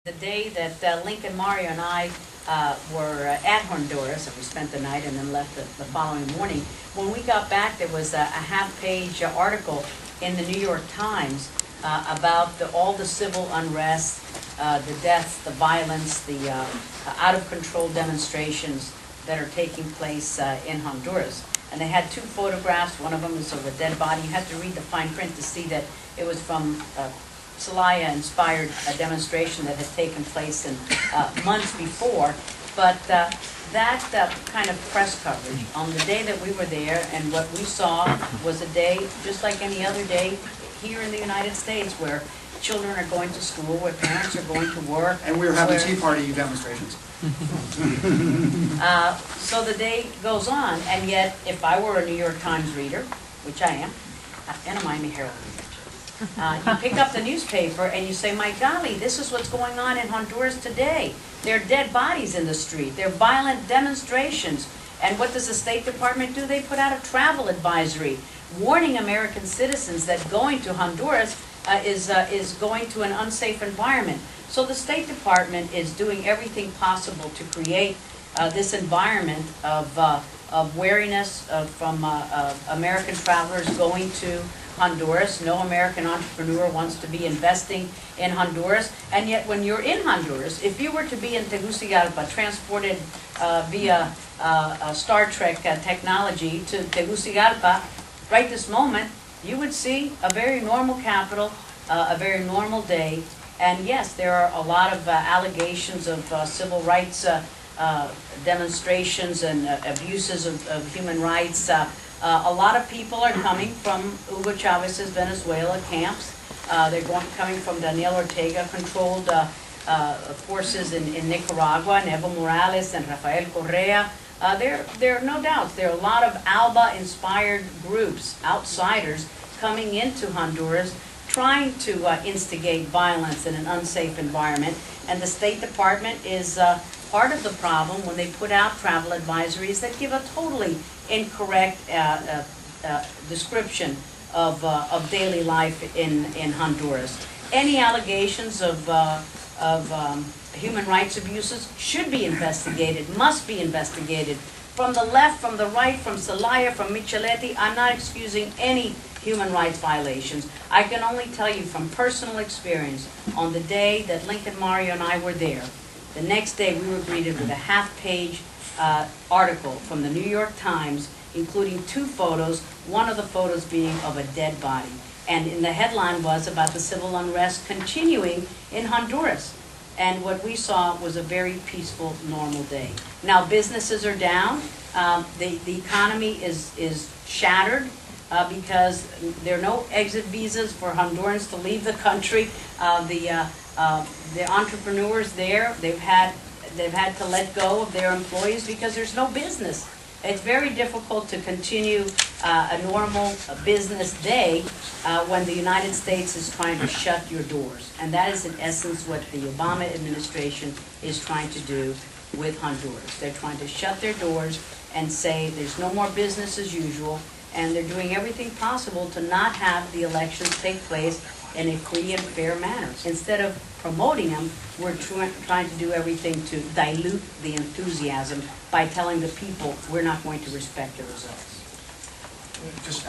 The day that Lincoln, Mario, and I were at Honduras, and we spent the night and then left the following morning, when we got back there was a half-page article in the New York Times about all the civil unrest, the deaths, the violence, the out-of-control demonstrations that are taking place in Honduras. And they had two photographs. One of them is of a dead body. You have to read the fine print to see that it was from Celaya-inspired demonstration that had taken place in months before. But that kind of press coverage on the day that we were there, and what we saw was a day just like any other day here in the United States, where children are going to school, where parents are going to work. And we were having Tea Party demonstrations. So the day goes on, and yet if I were a New York Times reader, which I am, and a Miami Herald reader, you pick up the newspaper and you say, my golly, this is what's going on in Honduras today. There are dead bodies in the street. There are violent demonstrations. And what does the State Department do? They put out a travel advisory warning American citizens that going to Honduras is going to an unsafe environment. So the State Department is doing everything possible to create this environment of wariness from American travelers going to Honduras. No American entrepreneur wants to be investing in Honduras. And yet when you're in Honduras, if you were to be in Tegucigalpa, transported via Star Trek technology to Tegucigalpa, right this moment, you would see a very normal capital, a very normal day. And yes, there are a lot of allegations of civil rights demonstrations and abuses of human rights. A lot of people are coming from Hugo Chavez's Venezuela camps. They're coming from Daniel Ortega-controlled forces in Nicaragua, and Evo Morales and Rafael Correa. There are no doubts. There are a lot of ALBA-inspired groups, outsiders, coming into Honduras, trying to instigate violence in an unsafe environment. And the State Department is part of the problem when they put out travel advisories that give a totally incorrect description of daily life in Honduras. Any allegations of human rights abuses should be investigated, must be investigated. From the left, from the right, from Celaya, from Micheletti, I'm not excusing any human rights violations. I can only tell you from personal experience, on the day that Lincoln, Mario, and I were there, the next day we were greeted with a half-page article from the New York Times, including two photos, one of the photos being of a dead body. And in the headline was about the civil unrest continuing in Honduras. And what we saw was a very peaceful, normal day. Now businesses are down. The economy is shattered because there are no exit visas for Hondurans to leave the country. The entrepreneurs there, they've had to let go of their employees because there's no business. It's very difficult to continue a normal business day when the United States is trying to shut your doors. And that is in essence what the Obama administration is trying to do with Honduras. They're trying to shut their doors and say there's no more business as usual, and they're doing everything possible to not have the elections take place in a free and fair manner. Instead of promoting them, we're trying to do everything to dilute the enthusiasm by telling the people we're not going to respect the results. Just